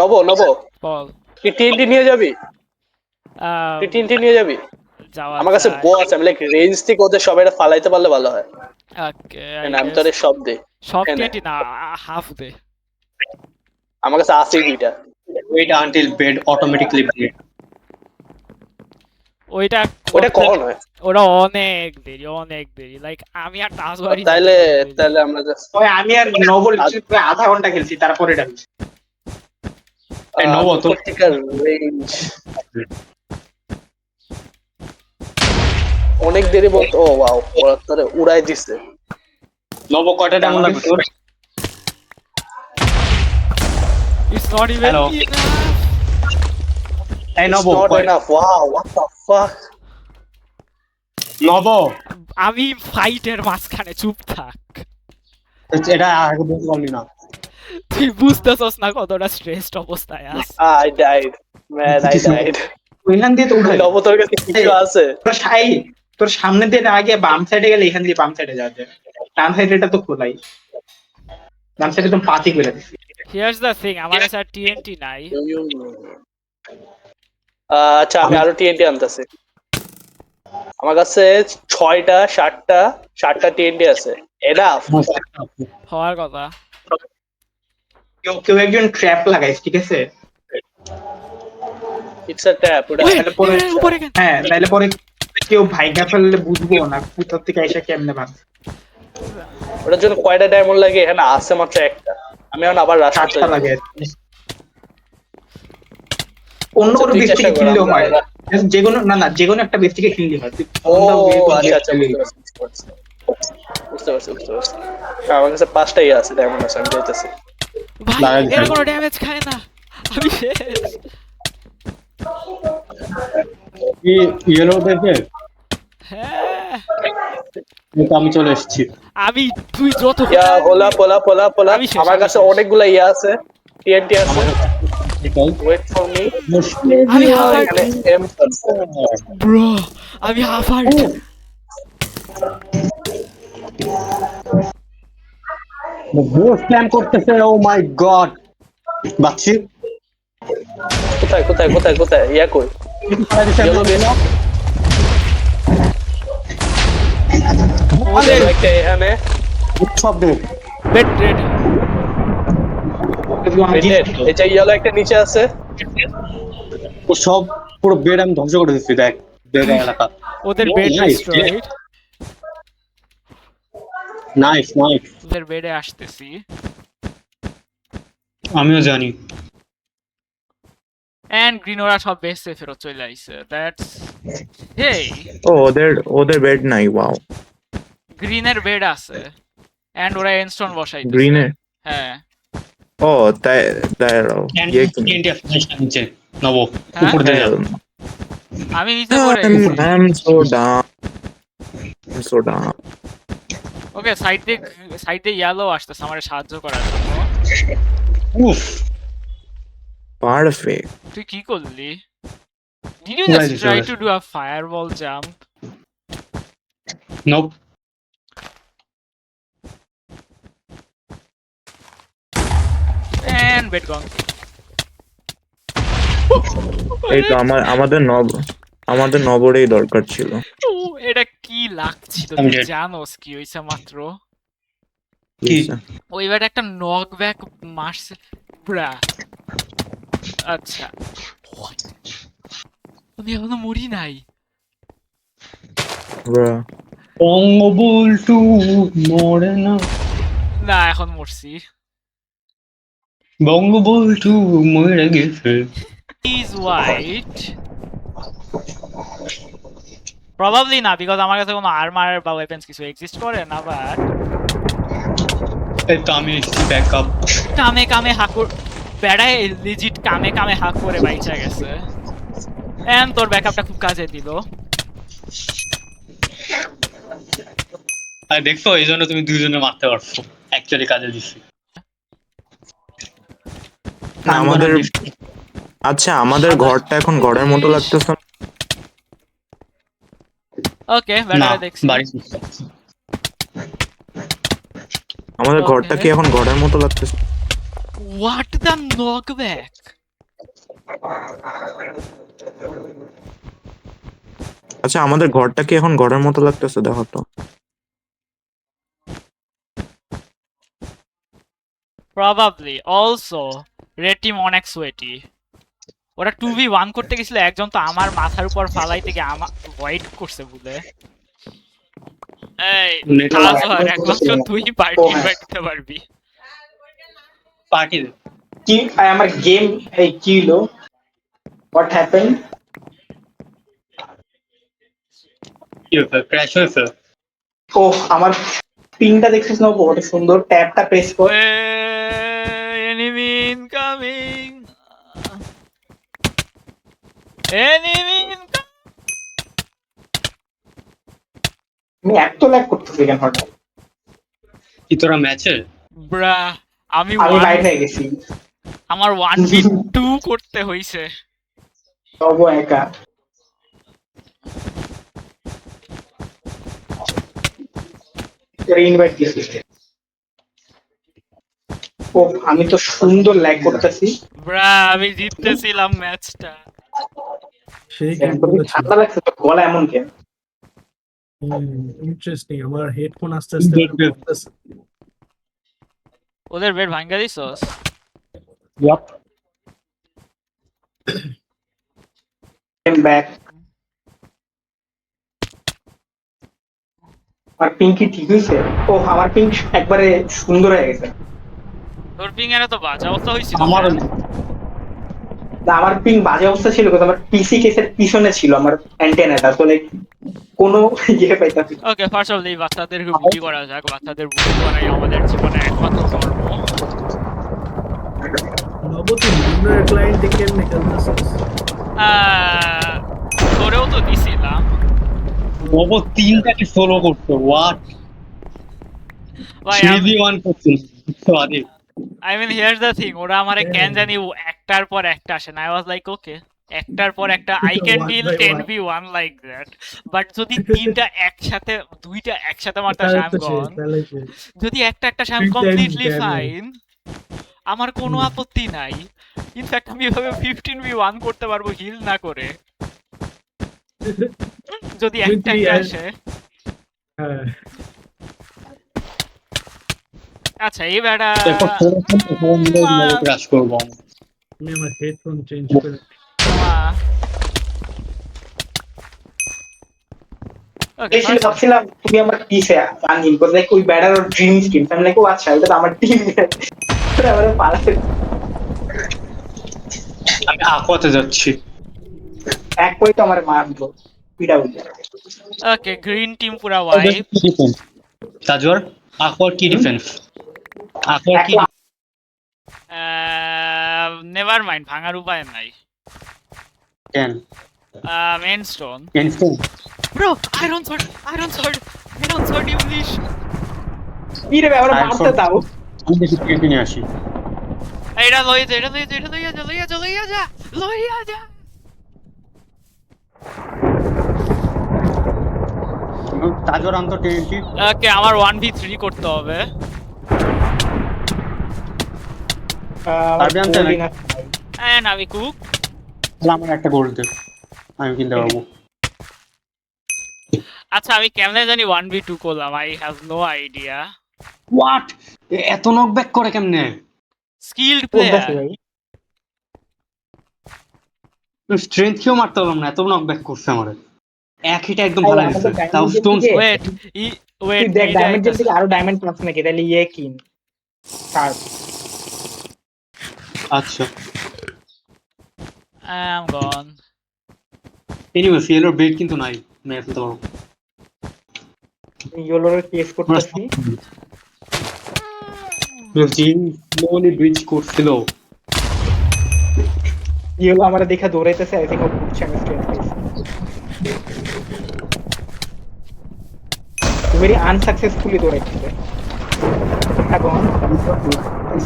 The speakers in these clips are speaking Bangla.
নব নব বল তুই টিএনটি নিয়ে যাবি আম, তুই টিএনটি নিয়ে যাবি যাওয়া আমার কাছে যায় বো আছে আমি লাইক রেঞ্জ থেকে ওদের সবাই ফালাইতে পারলে ভালো হয় ওকে আই আমি গেস তোর সব দে সব হ্যাঁ না, টিএনটি না হাফ দে আমার কাছে আছেই দুইটা Wait until bed automatically breed. ওইটা ওটা করতে কখন হয় ওরা অনেক দেরি লাইক আমি আর টাসবারই তাইলে তাহলে আমরা just, ওই আমি আর নবল প্রায় আধা ঘন্টা খেলছি তারপরে এটা হয়েছে। এই নব তো প্রত্যেকটা রেঞ্জ অনেক দেরি বলতো ও ওয়াও ওরা তোরে উড়াই দিছে নব কয়টা ডাউন লাগবে তোর? It's not even Hello. এই It's নব not enough. Wow, what the fuck? নব আমি ফাইটের মাঝখানে চুপ থাক এটা আগে বলতে পারলি না। তুই বুঝতেছস না কতটা স্ট্রেসড অবস্থায় আস I died. Man, I died. ওইখান দিয়ে তো উঠাই নব তোর কাছে কিছু আছে তোর সামনে দিয়ে না আগে বাম সাইডে গেলে এখান দিয়ে বাম সাইডে যাওয়া যায়। ডান সাইডে এটা তো খোলাই, ডান সাইডে তো পাতি করে দিছি। হিয়ার্স দ্য থিং আমার কাছে আর টিএনটি নাই আচ্ছা আমি আরো টিএনটি আনতেছি আমার কাছে 6টা 7টা টিএনটি আছে এনাফ হওয়ার কথা কেউ কেউ একজন ট্র্যাপ লাগাইস, ঠিক আছে? ইটস আ ট্র্যাপ ওটা Wait, তাহলে পরে উপরে কেন? হ্যাঁ তাহলে পরে কেউ ভাইগা ফেললে বুঝবো না কোথার থেকে এসে কেমনে ভাঙ। ওটার জন্য কয়টা ডায়মন্ড লাগে এখানে আছে মাত্র একটা আমি এখন আবার রাশ করতে 7টা লাগে। অন্য কোনো তুই বেস চেষ্টা থেকে কর, কিনলেও হয়, আমরা- যে কোনো না যে কোনো একটা বেস থেকে কিনলে হয়। তুই ও অন্য বেস থেকে আচ্ছা আচ্ছা কিনলে বুঝতে পারছি আমার কাছে 5টাই আছে ডায়মন্ড আছে আমি যাইতেছি ভাই লাগাই এর দিছি। কোনো ড্যামেজ খায় না আমি শেষ কি ইয়েলো দেখে হ্যাঁ আমি চলে এসেছি। আমি তুই যত ইয়া হোলা পোলা আমি শেষ, আমার আমি কাছে শেষ। অনেকগুলা ইয়া আছে টিএনটি আছে ওয়েট ফর মি আমি হাফ এখানে এম ব্রো আমি হাফ হার্ট বোস প্ল্যান করতেছে, ও মাই গড বাচ্চি কোথায় ইয়া কই Yellow base। ওদের একটা এখানে সব দেব বেড রেড এই যে ইয়েলো একটা নিচে আছে ও সব পুরো বেড আমি ধ্বংস করে দিচ্ছি। দেখ বেড এলাকা ওদের Oh, bed nice, destroyed nice nice. ওদের বেডে আসতেছি আমিও জানি এন্ড গ্রিন ওরা সব বেসে ফেরত চলে আইছে দ্যাটস হেই ও ওদের বেড নাই ওয়াও গ্রিনের বেড আছে এন্ড ওরা এনস্টোন বসাইছে গ্রিনের হ্যাঁ ও তাই তাই ইয়ে কি নিচে নব হ্যাঁ? উপর দিয়ে যাও। আমি নিচে পড়ে I'm so down I'm so down okay side দিয়ে ইয়েলো আসতেছে আমারে সাহায্য করার জন্য উফ perfect তুই কি করলি Did you Why just did try you- to do a fireball jump? Nope And bed gone. এই তো আমাদের নবরেই দরকার ছিল ও, এটা কি লাগছিল আমি তুই dead. জানোস কি হইছে মাত্র কি? ওই ব্যাট একটা নক ব্যাক মারছে ব্রা আচ্ছা আমি এখনো মরি নাই Bruh. বঙ্গবুল টু মরে না, না এখন মরছি বঙ্গবুল টু মরে গেছে। ইজ হোয়াইট প্রবাবলি না বিকজ আমার কাছে কোনো আর্মার বা ওয়েপেন্স কিছু এক্সিস্ট করে না বাট এই তো আমি এসেছি ব্যাকআপ। কামে হাকুর বেড়ায় লিজিট কামে হাক করে বাইচা গেছে এন্ড তোর ব্যাকআপটা খুব কাজে দিল আর দেখছো এই জন্য তুমি দুইজনে মারতে পারছো, অ্যাকচুয়ালি কাজে দিচ্ছি। আমাদের ঘরটা এখন ঘরের মতো লাগতেছে ওকে না বেড়ায় দেখছি বাড়ি আমাদের Okay. ঘরটা কি এখন ঘরের মতো লাগতেছে What the knockback? আচ্ছা আমাদের ঘরটা কি এখন ঘরের মতো লাগতেছে দেখো তো। Probably. Also, red team অনেক sweaty. ওরা 2v1 করতে গেছিল, একজন তো আমার মাথার উপর ফালাইতে গিয়ে আমার ভয়েড করছে বলে। এই তাজওয়ার একমাত্র তুই পার্টি ইনভাইট দিতে পারবি। পার্টি কি আমার গেম এই কি হলো হোয়াট হ্যাপেন কি হয়েছে? ক্র্যাশ হয়েছে? ও আমার পিনটা দেখছিস না কত সুন্দর ট্যাবটা প্রেস কর Enemy incoming. Enemy incoming. আমি এত ল্যাগ করতেছি কেন হঠাৎ কি তোরা ম্যাচে? ব্রা, আমি আমি বাইরে হয়ে গেছি আমার 1v2 করতে হইছে। তব একা ইনভাইট দিয়েছি ও আমি তো সুন্দর ল্যাগ করতেছি ব্রা, আমি জিততেছিলাম ম্যাচটা। সেই গেম ঠান্ডা লাগছে তো গলা এমন কেন ইন্টারেস্টিং। আমার হেডফোন আস্তে আস্তে Good, good. পড়তেছে। ওদের বেড ভাঙ্গা দিছস? ইয়াপ। ব্যাক আমার পিঙ্ক কি ঠিক হয়েছে ও আমার পিঙ্ক একবারে সুন্দর হয়ে গেছে তোর পিং এর তো বাজে অবস্থা হইছিল। আমার না আমার পিং বাজে অবস্থা ছিল কিন্তু আমার পিসি কেসের পিছনে ছিল আমার অ্যান্টেনাটা তো লাইক কোনো ইয়ে পাইতাছি না। ওকে, ফার্স্ট অফ অল এই বাচ্চাদেরকে বুদ্ধি করা যাক। বাচ্চাদের বুদ্ধি করাই আমাদের জীবনের একমাত্র ধর্ম। নবতী নিম্নের ক্লায়েন্টে কেমনে খেলতেছিস? তোরেও তো দিছিলাম নব 3টাকে সোলো করতে হোয়াট ভাই। 3v1 করছিস sorry I mean hear the thing, ওরা আমারে কেন জানি একটার পর একটা আসে না। আই ওয়াজ লাইক ওকে, একটার পর একটা I can deal 10v1 like that, but যদি তিনটা একসাথে দুইটা একসাথে মারতে আসে আই এম গন। যদি একটা একটা আসে আই এম কমপ্লিটলি ফাইন, আমার কোনো আপত্তি নাই। ইনফ্যাক্ট আমি এভাবে 15v1 করতে পারবো হিল না করে, যদি একটা একটা আসে। হ্যাঁ, আচ্ছা এই বেটা এরপর তোরা মিলে ক্র্যাশ করব আমি আমার হেডফোন চেঞ্জ করে দেখছি ভাবছিলাম তুমি আমার পিসে আনজিন করে লাইক ওই ব্যাটার ওর ড্রিম স্কিন আমি লাইক ও আচ্ছা ওটা তো আমার টিম আমার পালাতে আমি আকোয়াতে যাচ্ছি এক পয়েন্ট তো আমার মারলো পিটা বুঝে ওকে, গ্রিন টিম পুরা ওয়াইপ। তাজওয়ার আকোয়ার কি ডিফেন্স? আকোয়ার কি নেভার মাইন্ড, ভাঙার উপায় নাই। কেন মেন stone instant bro, iron sword, iron sword, iron sword English. কি রে আমরা মারতে দাও আমি দেখি কেটে নিয়ে আসি এটা লইয়া যা, এটা লইয়া যা, এটা লইয়া যা, লইয়া যা, লইয়া যা, লইয়া যা। তাজওয়ার আনতো টেন্টি ওকে, আমার 1v3 করতে হবে। পারবি আনতে নাকি? এন্ড আমি কুক। তাহলে আমার একটা গোল দে আমি কিনতে পারবো আচ্ছা আমি কেমনে জানি 1v2 করলাম? I have no idea. What এত নকব্যাক করে কেমনে? Skilled player. স্ট্রেংথ কেও মারতে পারলাম না, এত নকব্যাক করছে আমারে। এক হিটে একদম ভালো গেছে। তাও স্টোন ওয়েট ওয়েট, দেখ ডায়মন্ডের থেকে আরো ডায়মন্ড পাচ্ছ নাকি তাহলে ইয়ে কিন কার্ড আচ্ছা আই এম গন। এনিওয়ে সিএলর বেট কিন্তু নাই, মেরে ফেলতে পারবো। ইয়োলোর কেস করতেছি জিম স্লোলি ব্রিজ করছিল। ইয়োলো আমারে দেখে দৌড়াইতেছে আই থিংক ও বুঝছে আমি স্ট্রেট ভেরি আনসাকসেসফুলি দৌড়াইতেছে এখন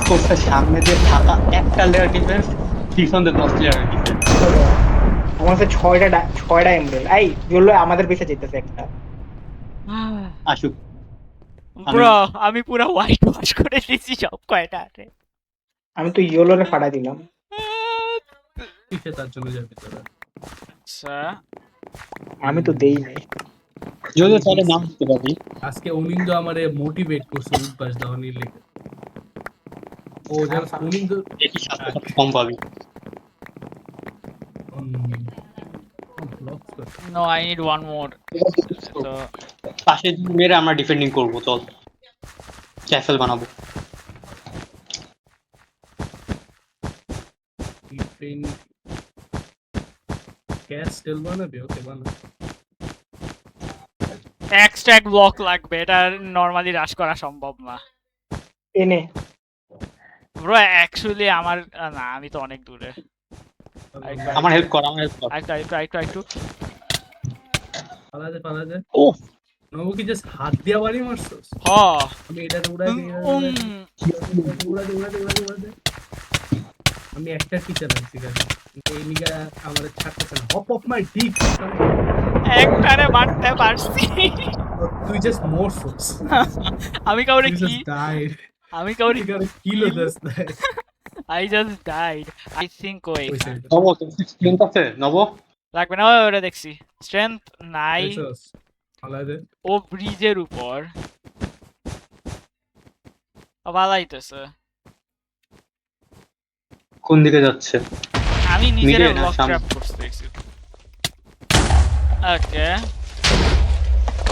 স্কোরটা সামনে দিয়ে থাকা একটা লেয়ার ডিফেন্স, পিছনে 10 লেয়ার ডিফেন্স। আমার কাছে ছয়টা এমব্রেল এই ইয়োলো আমাদের পিছে যেতেছে একটা আসুক ব্রো, আমি পুরো হোয়াইট ওয়াশ করে দিয়েছি সব কয়টা। আমি তো ইয়োলোরে ফাটা দিলাম। কিসে তার জন্য যাবি তোরা? আচ্ছা আমি তো দেই নাই। যদি তাহলে নাম দিতে পারি। আজকে অনিন্দ আমারে মোটিভেট করছে উদ্বাস দেওয়ানির লেগে। ও জাস্ট অনিন্দ দেখি 7 কম পাবি। ব্লক করে। No I need one more তো পাশে মেরে আমরা ডিফেন্ডিং করবো, চল ক্যাসেল বানাবো। ডিফেন্ড ক্যাস্টেল বানাবে, ওকে বানা। এক স্ট্যাক ব্লক লাগবে, এটা নরমালি রাশ করা সম্ভব না এনে ব্রো। অ্যাকচুয়ালি আমার না, আমি তো অনেক দূরে। আমার হেল্প কর, আমার হেল্প কর। একটু পালা দে। ও নবু কি জাস্ট হাত দিয়া বাড়ি মারছস? হ আমি এটা উড়াই দিই, উড়া দে। আমি একটা টিচার আছি গাইস, এই নিগা আমারে ছাড়তেছে না। হপ অফ মাই ডিক, একটারে মারতে পারছি। তুই জাস্ট মরছস। আমি কাউরে তুই কি জাস্ট ডাইড। আমি কাউরে তুই কারে কিলো দাস না। I just died. I think ওই নব, তুমি স্ট্রেংথ আছে নব? লাগবে না, ওটা দেখছি স্ট্রেংথ নাই। দেখছস? পালা দে। ও ব্রিজের উপর পালাইতেছে। কোন দিকে যাচ্ছে? আমি নিজের Middle না ব্লক সামনে? ট্র্যাপ করতেছি। ওকে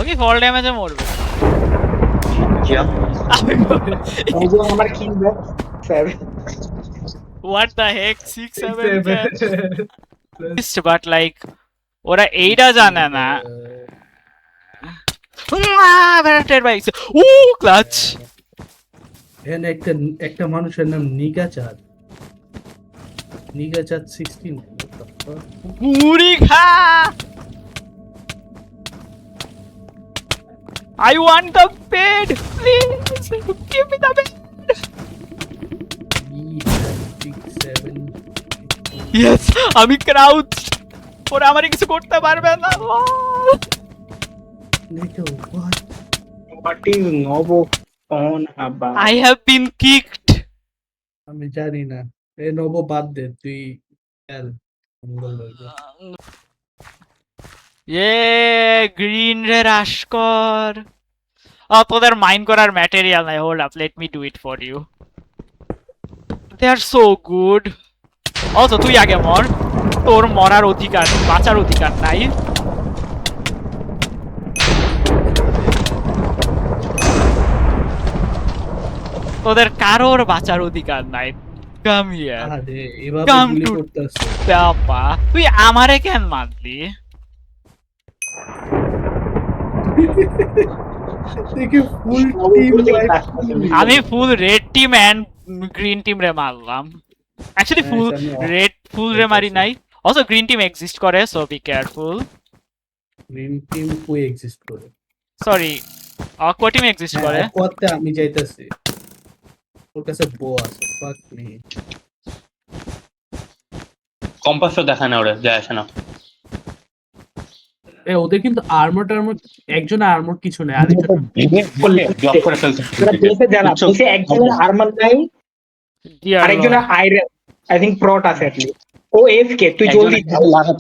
ওকে, ফল ড্যামেজে মরবে। জিয়া এই যে আমার kill back 7। What the heck 6-7 but like ওরা এইটা জানে না। ও ক্লাচ। এখানে একটা মানুষের নাম নিগাচাঁদ 16। মুড়ি খা। I want the bed, please. Give me the bed. 6-7 Yes, আমি ক্রাউচ। ওরা আমারে কিছু করতে পারবে না। দেখো what What is Novo on about? I have been kicked. আমি জানি না। এ নব বাদ দে, তুই খেল মঙ্গল হইবে। গ্রিন রে রাশ কর। তোদের মাইন্ড করার ম্যাটেরিয়াল নাই। Hold up, let me do it for you. They are so good. Also তুই আগে মর, তোর মরার অধিকার, বাঁচার অধিকার নাই। তোদের কারোর বাঁচার অধিকার নাই। কাম হিয়ার আরে এভাবে Come গুলি to- করতেছ। বাবা, তুই আমারে কেন মারলি? দেখি ফুল টিম আমি full red team and green team রে মারলাম। অ্যাকচুয়ালি ফুল Nice, আমি off রেড ফুল রে মারি নাই। অলসো গ্রিন টিম এক্সিস্ট করে, so be careful. Green team কই এক্সিস্ট করে? সরি, অকোয়া টিম এক্সিস্ট করে। কোয়াতে আমি যাইতাছি, ওর কাছে বো আছে। ফাক মি। কম্পাসটা দেখায় না, ওরে যায় আসে না। এ ওদের কিন্তু আর্মর একজনের আর্মর কিছু নেই, আরেকজন ব্লক করে ফেলছে। তোরা বেসে জানা বেসে একজনের আর্মার নাই, Dear আরেকজনের Lord. আইরন আই থিংক প্রট আছে at least। ও এফকে, তুই জলদি একজনের লাগা।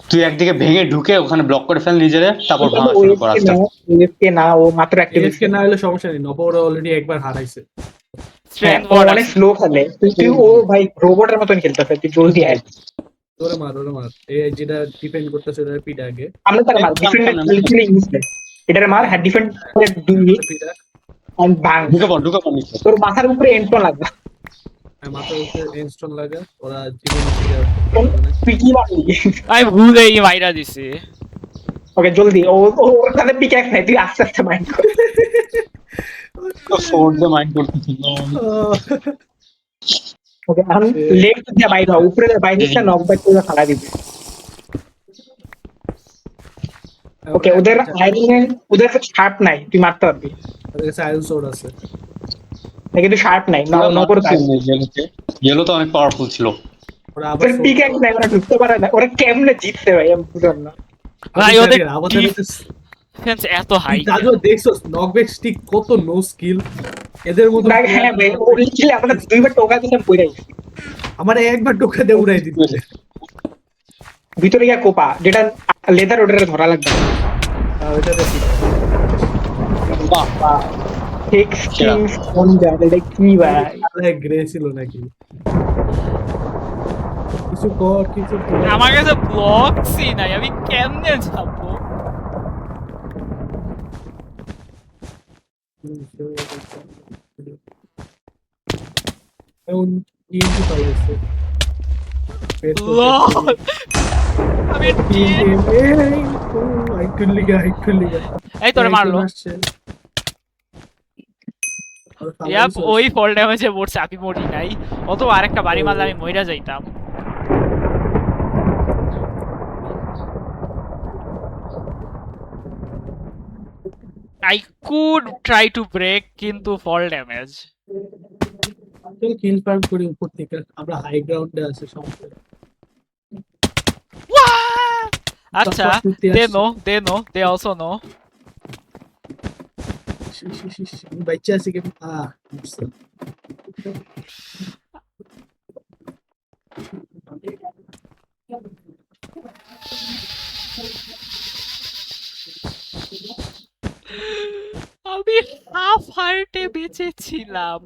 তুই একদিকে ভেঙে ঢুকে ওখানে ব্লক করে ফেল নিজেরে, তারপর ভাঙা শুরু কর আস্তে আস্তে। এফকে না, ও মাত্র অ্যাক্টিভেট এসকে না হলে সমস্যা নেই, নবর অলরেডি একবার হারাইছে। Strength ও ward অনেক আছে। স্লো খেলে। তুই ও ভাই রোবটের মতন খেলতেছে, তুই জলদি আয়। ওরে মার এ যেটা ডিপেন্ড করতেছে ওটা পিটা আগে আমরা তার মার ডিফেন্ডার লিটারালি ইউজলেস। এটার মার হ্যাঁ ডিফেন্ড করে দুই পিটা এন্ড বাং। ঢুকে পড় নিচে। তোর মাথার উপরে এন্টন লাগবে। মাথার উপরে ইনস্টল লাগে, ওরা জীবন থেকে তুই কি মারলি? আমি ভুলে এই মাইরা দিছি। ওকে জলদি, ও ওর কাছে পিক্যাক্স নাই, তুই আস্তে আস্তে মাইন্ড কর। তো ফোর্ড দে মাইন্ড করতেছিল। ওকে এখন লেফট দিয়ে বাইরে হও, উপরে বাইরেটা নক ব্যাক করে ফালা দিবে। ওকে ওদের আইরনে ওদের শার্প নাই, তুই মারতে পারবি ওদের কাছে আয়রন সোর্ড আছে। না, কিন্তু শার্প নাই না, নকর তাই। ইয়েলো তো অনেক পাওয়ারফুল ছিল। ওরা আবার ওদের পিক্যাক্স নাই, ওরা ঢুকতে পারে না। ওরা কেমনে জিতছে ভাই আমি বুঝলাম না। ভাই ওদের আমাদের defense এত হাই। দাদু দেখছো নকব্যাক স্টিক কত নো স্কিল। এদের মতো হ্যাঁ ভাই ও লিখলে আমাদের দুইবার টোকা দিলাম কইরাই আমার একবার টোকা দিয়ে উড়াই দিতে। ভিতরে গিয়া কোপা যেটা লেদার ওটারে ধরা লাগবে ওইটা দেখি ঠিক স্কিংস কোন জায়গাটা কি ভাই গ্রে ছিল নাকি কিছু কর কিছু কর। আমার কাছে ব্লকসই নাই, আমি কেমনে যাবো? এখন TNT পালাইছে লল আমি এই তোরে মারলো। ইয়াপ ওই ফল ড্যামেজে মরছে, আমি মরি নাই। অথবা আরেকটা বাড়ি মারলে আমি মইরা যাইতাম। I could try to break কিন্তু fall damage. কিল ফার্ম করি উপর থেকে, আমরা হাই গ্রাউন্ডে আছে সমস্যা। What? আচ্ছা, they know, they also know. বাচ্চা আছে কি আমি হাফ হার্টে বেঁচে ছিলাম।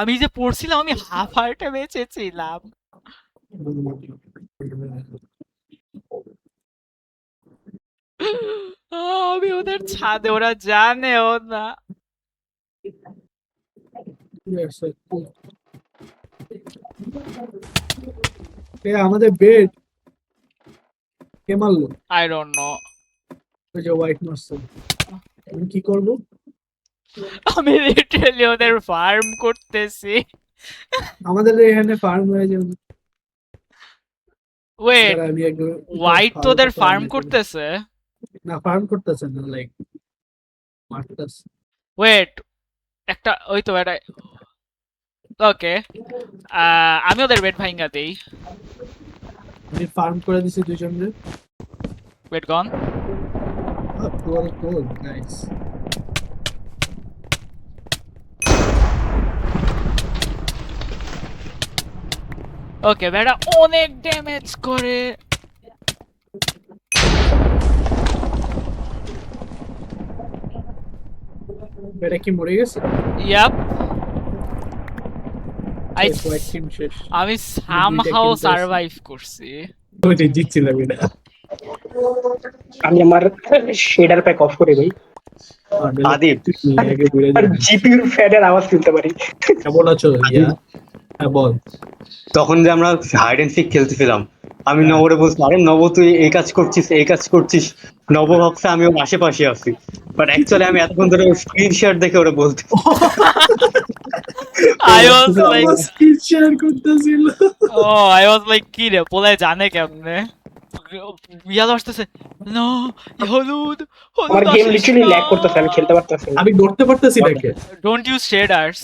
আমি যে পড়ছিলাম আমি হাফ হার্টে বেঁচে ছিলাম। আমি ওদের ছাদে, ওরা জানেও না। আমাদের বেড কে মারলো? I don't know. ওই যে হোয়াইট মারছে, আমি কি করব? আমি লিটারালি ওদের ফার্ম করতেছি। আমাদের এখানে ফার্ম হয়ে যাবে। ওয়েট, হোয়াইট তো ওদের ফার্ম করতেছে? না ফার্ম করতেছে না, লাইক মারতেছে। ওয়েট, একটা ওই তো এটা। ওকে, আমি ওদের বেড ভাঙা দেই। আমি ফার্ম করে দিছি দুজনরে। বেড গন। কোল নাইস। ওকে, বেটা অনেক ড্যামেজ করে। বেটা কি মরে গেছে? ইয়াপ, হোয়াইট টিম শেষ। আমি সামহাউ সারভাইভ করছি। ওই যে জিতছিলাম এটা। আমি আমার শেডার প্যাক অফ করে দেই আদিব আর জিপিইউর ফ্যানের আওয়াজ শুনতে পারি। কেমন আছো? হ্যাঁ বল। তখন যে আমরা হাইড এন্ড সিক খেলতেছিলাম, আমি নবরে বলছি, আরে নব তুই এই কাজ করছিস এই কাজ করছিস। নব ভাবছে আমি ওর আশেপাশে আছি, বাট অ্যাকচুয়ালি আমি এতক্ষণ ধরে স্ক্রিনশট দেখে ওরা বলতে I was like, screen share করতেছিল। oh, I was like, কি রে পোলায় জানে কেমনে? ইয়ালো আসতেছে, নো হলুদ আমার গেম লিটারালি ল্যাগ করতেছে, আমি খেলতে পারতেছি না। আমি ধরতে পারতেছি নাকি? Don't use shaders.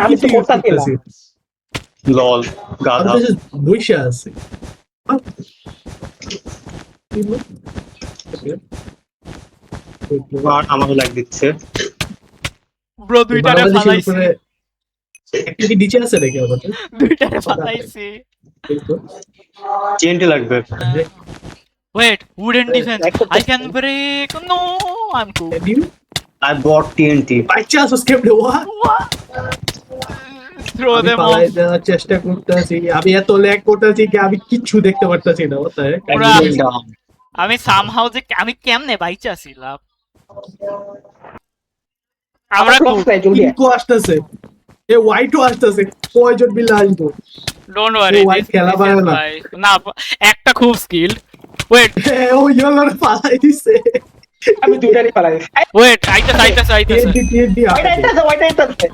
আমি তো করতেছি না। লল গাধা। আমি তো বইসা আছি। আর আমাকে লাগ দিচ্ছে। ব্রো দুইটারে ফালাইছি, একটা কি নিচে আছে নাকি আমাদের? দুইটারে ফালাইছি। টিএনটি লাগবে। Wait, wooden defense. I can break. No, I'm cool. I bought TNT. বাচ্চা আছে কেমনে? Throw them off. পালাই দেওয়ার চেষ্টা করতেছি, আমি এত ল্যাগ করতেছি কি আমি কিচ্ছু দেখতে পারতেছি না। আমি সামহাউ যে আমি কেমনে বাইচা ছিলাম। আমরা ইনকো আসতেছে, এ হোয়াইটও আসতেছে, কয়জন মিলে আসবো? ডোন্ট ওয়ারি, হোয়াইট খেলা পারে না। না একটা খুব স্কিল। ওয়েট, ও ইয়েলোরে পালাই দিছে। আমি দুইটারই পালাই দিছি। ওয়েট, আইতাছে টিএনটি ওইটা আইতাছে, ওইটা আইতাছে।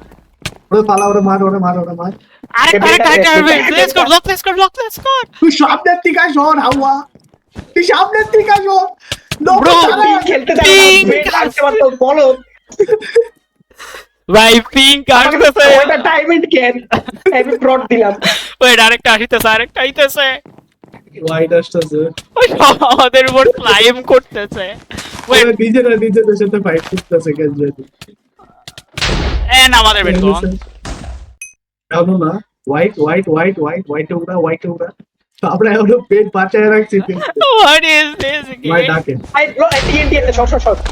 ওরে পালা, ওরে মার, ওরে মার, ওরে মার। আরেকটা লেটস গো, লেটস গো। তুই সামনের দিকে আসো হাওয়া, তুই সামনের দিকে আসো। Bro, খেলতে যাই না, বেড আসতে পারতো বলো। ভাই পিঙ্ক আসতেছে। ওইটা টাইমিং কেন? আমি প্রট দিলাম। ওয়েট, আরেকটা আইতেছে। হোয়াইট আসতেছে। আমাদের উপর ক্লাইম করতেছে। Wait, ওরা নিজেরা নিজেদের সাথে ফাইট করতেছে কেন জানি and আমাদের বেড গন। এখনো না white white white white white ওরা আমরা এখনো পেট বাঁচায় রাখছি What is this ভাই again? ডাকে TNT আছে short short short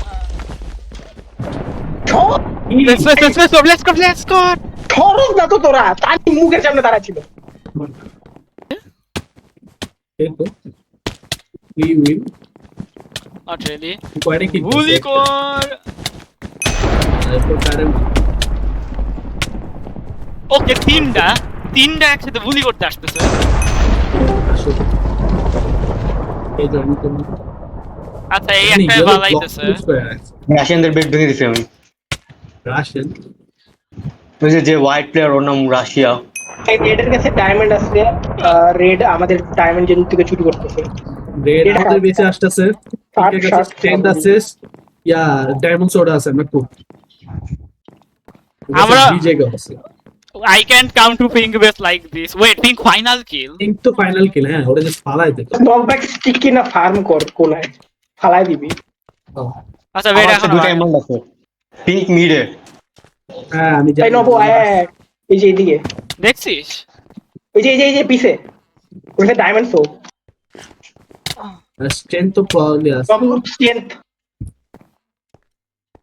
Let's go. খরচ না তো তোরা তার মুখের সামনে দাঁড়া ছিল এই তো উই উইন Not really. কয়টা কি গুলি কর। ওকে, তিনটা একসাথে গুলি করতে আসতেছে। এই জন্য তো আচ্ছা, এই একটা বালাইতেছে। রাশিয়ানদের বেড ভেঙে দিছি আমি। রাশিয়ান ওই যে হোয়াইট প্লেয়ার ওর নাম রাশিয়া। এই রেডের কাছে ডায়মন্ড আছে রেড আমাদের ডায়মন্ড জেন থেকে চুরি করতেছে রেড আমাদের বেঁচে আসতেছে Sharp, sharp, স্ট্রেংথ sharp. আছে ইয়া ডায়মন্ড সোডা আছে না খুব আমরা- বিজেগা আছে I can't come to pink base like this. Wait, pink final kill. Think তো ফাইনাল কিল হ্যাঁ ওরা জাস্ট ফালাই দিত নকব্যাক স্টিক কিনা ফার্ম কর কোনায় ফালাই দিবি আচ্ছা, আমার wait, কাছে এখন দুটো এমন আছে পিঙ্ক মিডে। হ্যাঁ আমি তাই নবো এই যে এইদিকে দেখছিস? এই যে পিছে ওখানে ডায়মন্ড সো স্ট্রেংথ তো প্রবলি আছে স্ট্রেংথ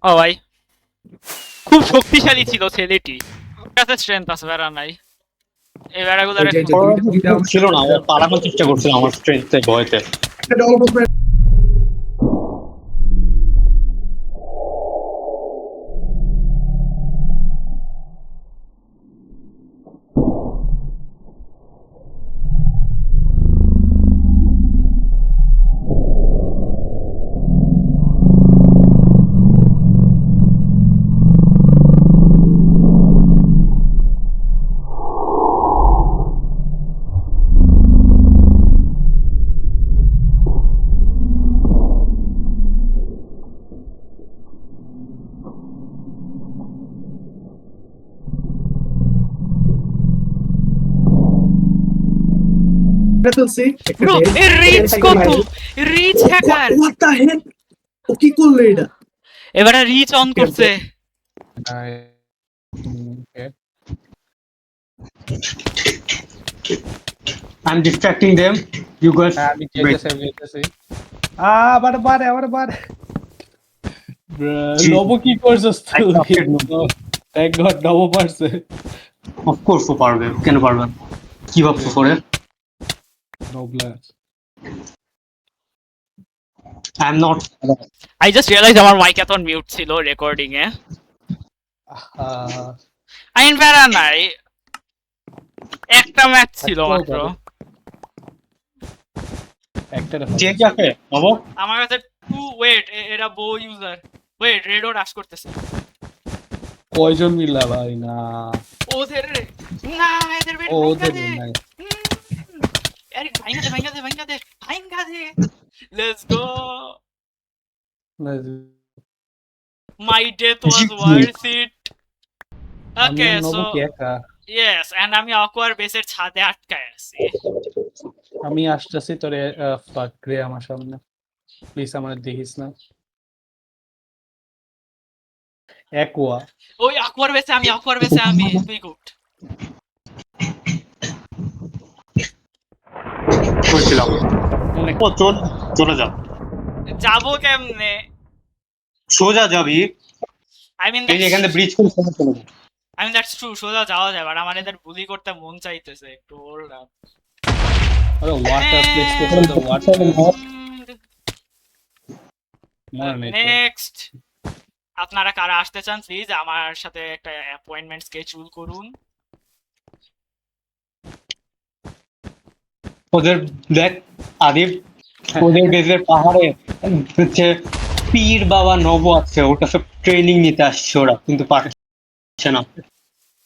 ও ভাই, খুব শক্তিশালী ছিল ছেলেটি। ওর কাছে স্ট্রেংথ আছে, বেড়া নাই। এই বেড়াগুলোর এই যে দুইটা ছিল না, ও পালানোর চেষ্টা করছিল আমার স্ট্রেংথে ভয়তে। একটা ডেভেলপমেন্ট তুলছি ব্রো, এর রিচ কত? Reach hacker. What the heck ও কি করলো এটা এবারে রিচ অন করছে। I'm distracting them. You guys আমি wait. যেতেছি আবার বারে নব কি করছস তুই এক গড নব পারছে Of course ও পারবে, কেন পারবে না? কি ভাবছো করে? নবলাস I'm not. I just realized আমার মাইক এত মিউট ছিল রেকর্ডিং এ। আইন বেড়া নাই, একটা ম্যাচ ছিল মাত্র। একটা চেক আছে বাবা। আমার কাছে ওয়েট, এরা বো ইউজার। ওয়েট, রেডও রাশ করতেছে। কয়জন মিলা ভাই না ওদের না, এদের বেট ওদের ভাঙা দে। নাই আরে ভাঙা দে। Let's go. My death was worth it. Okay, so নব কি একা yes, and আমি অকওয়ার বেসের ছাদে আটকায় আছি। আমি আসতেছি তোরে ফাক রে আমার সামনে প্লিজ আমার দেখিস না একোয়া ওই অকওয়ার বেসে আমি তুই গুড। কইছিলাম ও চলে যা, যাবো কেমনে? সোজা যাবি। I mean এই যে এখানে ব্রিজ করে সোজা চলে যা। that's true, সোজা যাওয়া যায়, বাট আমার এদের বুলি করতে মন চাইতেছে একটু। Hold up. আরে ওয়াটার প্লেস করতে তো ওয়াটার মনে নেই তো। নেক্সট, আপনারা কারা আসতে চান প্লিজ আমার সাথে একটা অ্যাপয়েন্টমেন্ট স্কেজুল করুন। ওদের দেখ আদিব, ওদের বেজের পাহাড়ে হচ্ছে পীর বাবা নব আছে, ওটা সব ট্রেনিং নিতে আসছে ওরা, কিন্তু পারছে না।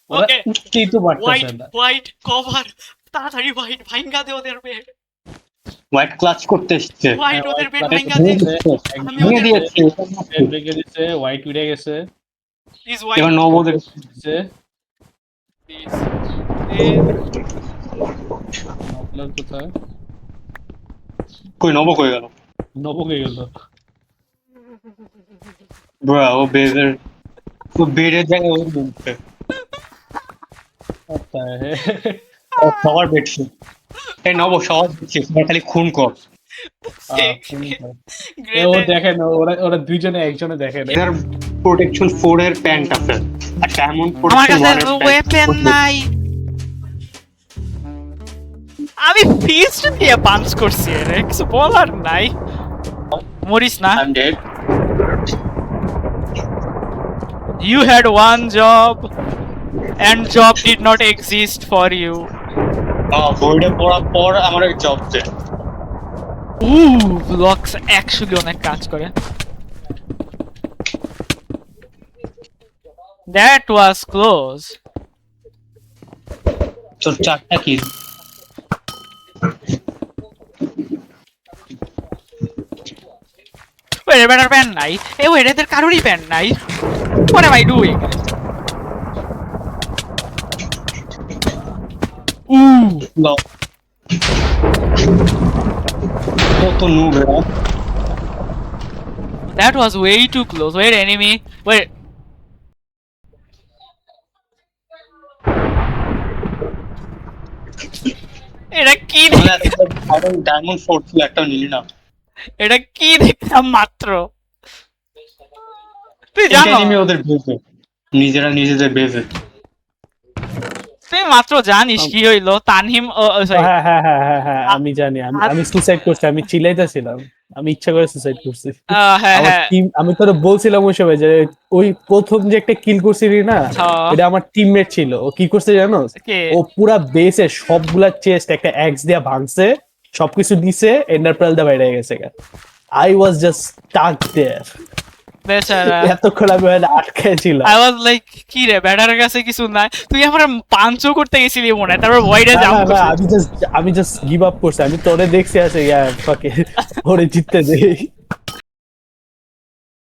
ওকে, কি তো পারতেছে না হোয়াইট কভার, তাড়াতাড়ি হোয়াইট ভাঙা দে ওদের বেড। হোয়াইট ক্লাচ করতে এসছে। হোয়াইট ওদের বেড হোয়াইট ভাঙা দে। আমি ভেঙে ওদের দিয়েছে। ব্রেকে দিছে হোয়াইট উড়ে গেছে প্লিজ এবার হোয়াইট নব ওদের দিছে প্লিজ। নবলার কোথায় কই নব কই গেল? নব কে গেল ব্রো ও বেডের জায়গায় ও ঘুমছে। What the hell? ও সবার বেডশিট। এই নব সবার বেডশিট, খালি খুন কর। ও দেখেন ওরা দুইজনে একজনে দেখেন এটার প্রোটেকশন 4 এর প্যান্ট আছে, আর ডায়মন্ড আমার প্রোটেকশন কাছে 1 এর ওয়েপেন নাই। আমি ফিস্ট দিয়ে পাঞ্চ করছি রে, কিছু বলার নাই। মরিস না। I am dead. You had one job and job did not exist for you. বোর্ডে পড়ার পর আমার এক জব দে। ব্লকস অ্যাকচুয়ালি অনেক কাজ করে। That was close. তোর 4টা কিল। Wait, better pen নাই। Wait, এদের কারোরই pen নাই। What am I doing? কত নুব এরা। That was way too close. Wait, enemy. Wait. এটা কি ডায়মন্ড ফোর্ট ছিল, একটা নিলি না। এটা কি দেখলাম মাত্র। তুই এটা জানো এনিমি ওদের বেজে, নিজেরা নিজেদের বেজে। তুই মাত্র জানিস কি হইলো। তানহিম sorry, হ্যাঁ আমি জানি, আমি সুসাইড করছি, আমি চিল্লাইতেছিলাম, আমি ইচ্ছা করে সুসাইড করছি। হ্যাঁ আমার হ্যাঁ টিম, আমি তোরে বলছিলাম ওই সময় যে ওই প্রথম যে একটা কিল করছিলি না, হ্যাঁ। এটা আমার টিমমেট ছিল। ও কি করছে জানো? কে? ও পুরা বেসে সবগুলা চেস্ট একটা এক্স দিয়া ভাঙছে, সবকিছু দিছে, এন্ডার পেল দা বাইরে গেছে। আই ওয়াজ জাস্ট স্টাক দেয়ার। বেচারা। এতক্ষণ আমি আটকে ছিলাম। I was like কি রে ব্যাটারের কাছে কিছু নাই। তুই আমার পাঞ্চও করতে গেছিলি মনে হয়, তারপর ভয়েডে না, জাম্প না, করছিস। আমি জাস্ট গিভ আপ করছি। আমি তোরে দেখছি আছে, ফাকে ওরে জিততে দেই।